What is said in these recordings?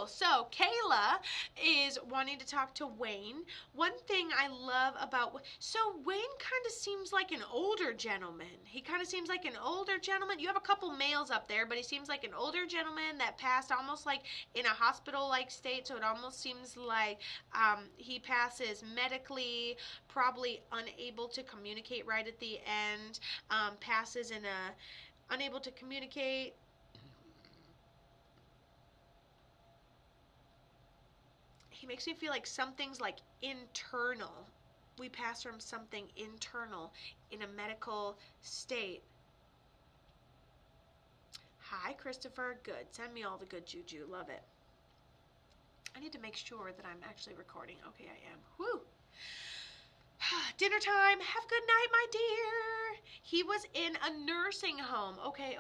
So Kayla is wanting to talk to Wayne. One thing I love about, so Wayne kind of seems like an older gentleman. He kind of seems like an older gentleman. You have a couple males up there, but he seems like an older gentleman that passed almost like in a hospital-like state. So it almost seems like he passes medically, probably unable to communicate right at the end, passes in a unable to communicate. He makes me feel like something's like internal. We pass from something internal in a medical state. Hi, Christopher. Good. Send me all the good juju. Love it. I need to make sure that I'm actually recording. Okay, I am. Woo! Dinner time. Have a good night, my dear. He was in a nursing home. Okay.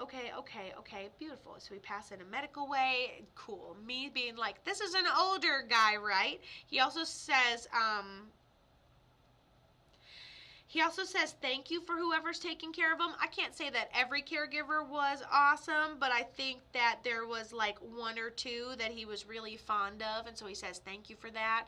Beautiful. So we pass in a medical way. Cool. Me being like, this is an older guy, right? He also says, thank you for whoever's taking care of him. I can't say that every caregiver was awesome, but I think that there was like one or two that he was really fond of, and so he says thank you for that.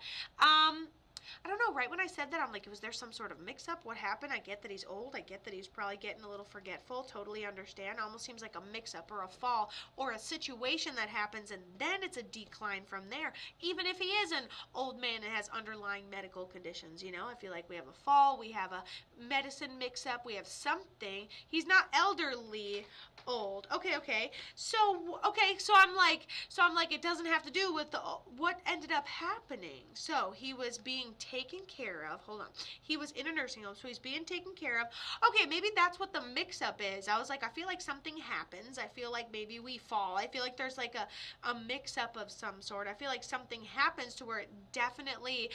I don't know, right when I said that, I'm like, was there some sort of mix-up? What happened? I get that he's old. I get that he's probably getting a little forgetful. Totally understand. Almost seems like a mix-up or a fall or a situation that happens, and then it's a decline from there. Even if he is an old man and has underlying medical conditions, you know? I feel like we have a fall. We have a medicine mix-up. We have something. He's not elderly old. Okay. So I'm like, it doesn't have to do with what ended up happening. So he was being taken care of. Hold on. He was in a nursing home, so he's being taken care of. Okay, maybe that's what the mix-up is. I was like, I feel like something happens. I feel like maybe we fall. I feel like there's like a mix-up of some sort. I feel like something happens to where it definitely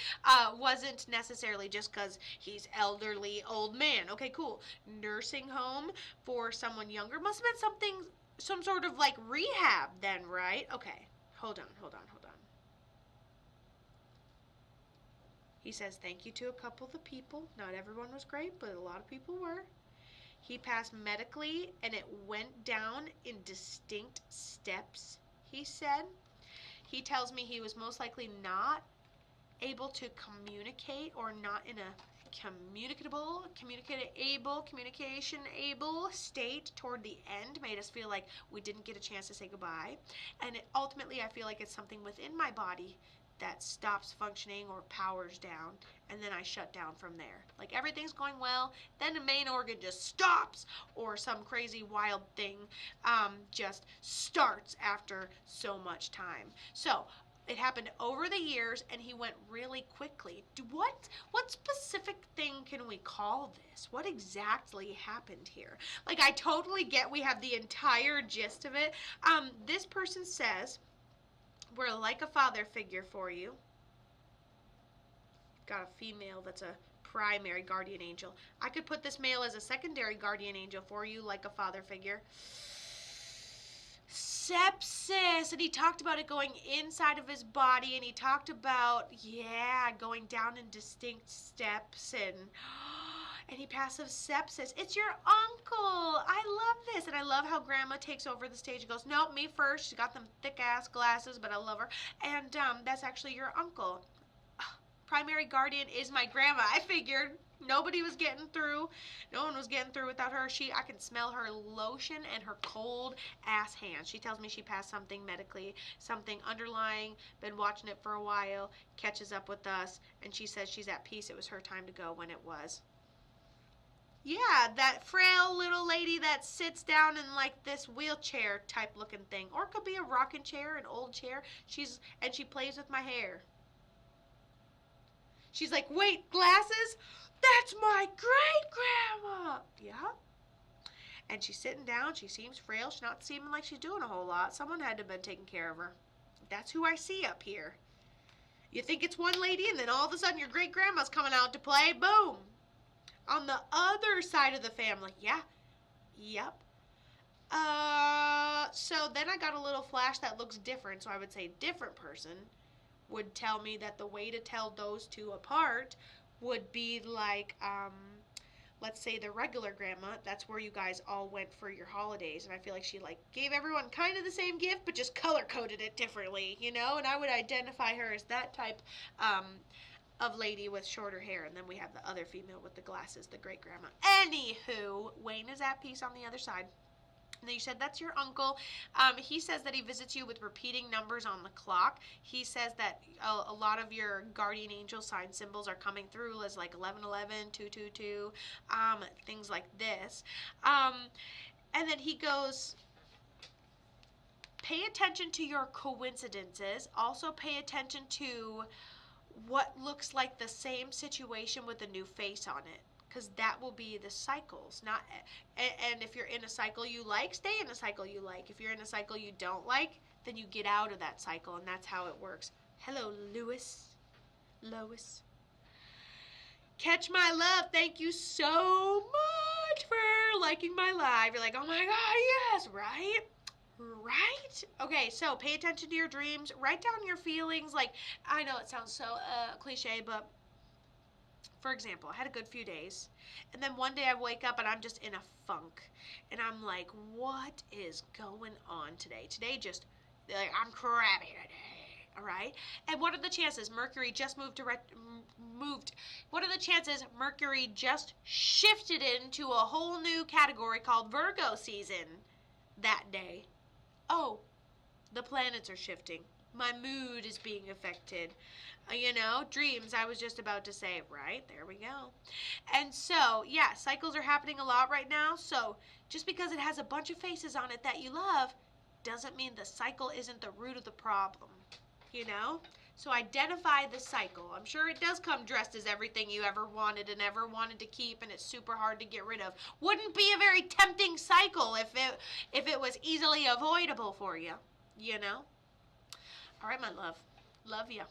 wasn't necessarily just because he's elderly old man. Okay, cool. Nursing home for someone younger must have been some sort of like rehab then, right? Okay, hold on. He says thank you to a couple of the people. Not everyone was great, but a lot of people were. He passed medically, and it went down in distinct steps, he said. He tells me he was most likely not able to communicate or not in a communication able state toward the end. Made us feel like we didn't get a chance to say goodbye. And ultimately, I feel like it's something within my body that stops functioning or powers down, and then I shut down from there. Like everything's going well, then the main organ just stops, or some crazy wild thing just starts after so much time. So it happened over the years, and he went really quickly. What specific thing can we call this? What exactly happened here? Like, I totally get we have the entire gist of it. This person says, we're like a father figure for you. Got a female that's a primary guardian angel. I could put this male as a secondary guardian angel for you, like a father figure. Sepsis, and he talked about it going inside of his body, and he talked about, going down in distinct steps, and he passed of sepsis. It's your uncle. I love this, and I love how Grandma takes over the stage and goes, nope, me first. She's got them thick-ass glasses, but I love her, and that's actually your uncle. Primary guardian is my grandma. I figured nobody was getting through. No one was getting through without her. I can smell her lotion and her cold ass hands. She tells me she passed something medically, something underlying, been watching it for a while, catches up with us, and she says she's at peace. It was her time to go when it was. Yeah, that frail little lady that sits down in like this wheelchair type looking thing. Or it could be a rocking chair, an old chair. She plays with my hair. She's like, wait, glasses? That's my great-grandma. Yeah. And she's sitting down. She seems frail. She's not seeming like she's doing a whole lot. Someone had to have been taking care of her. That's who I see up here. You think it's one lady, and then all of a sudden your great-grandma's coming out to play. Boom. On the other side of the family. Yeah. Yep. So then I got a little flash that looks different. So I would say different person would tell me that the way to tell those two apart would be like let's say the regular grandma, that's where you guys all went for your holidays, and I feel like she like gave everyone kind of the same gift but just color coded it differently, you know, and I would identify her as that type of lady with shorter hair. And then we have the other female with the glasses, the great grandma. Anywho, Wayne is at peace on the other side. And then you said that's your uncle. He says that he visits you with repeating numbers on the clock. He says that a lot of your guardian angel sign symbols are coming through as like 1111, 222, things like this. And then he goes, pay attention to your coincidences. Also pay attention to what looks like the same situation with a new face on it, because that will be the cycles. Not, and if you're in a cycle you like, stay in a cycle you like. If you're in a cycle you don't like, then you get out of that cycle, and that's how it works. Hello, Lois. Catch my love, thank you so much for liking my live. You're like, oh my god, yes, right? Right? Okay, so pay attention to your dreams. Write down your feelings. Like, I know it sounds so cliche, but for example, I had a good few days, and then one day I wake up and I'm just in a funk, and I'm like, what is going on today? Today just, like, I'm crabby today, all right? And what are the chances Mercury just what are the chances Mercury just shifted into a whole new category called Virgo season that day? Oh, the planets are shifting. My mood is being affected. Dreams, I was just about to say, right? There we go. And so, yeah, cycles are happening a lot right now. So just because it has a bunch of faces on it that you love doesn't mean the cycle isn't the root of the problem, So identify the cycle. I'm sure it does come dressed as everything you ever wanted to keep, and it's super hard to get rid of. Wouldn't be a very tempting cycle if it was easily avoidable for you, All right, my love. Love you.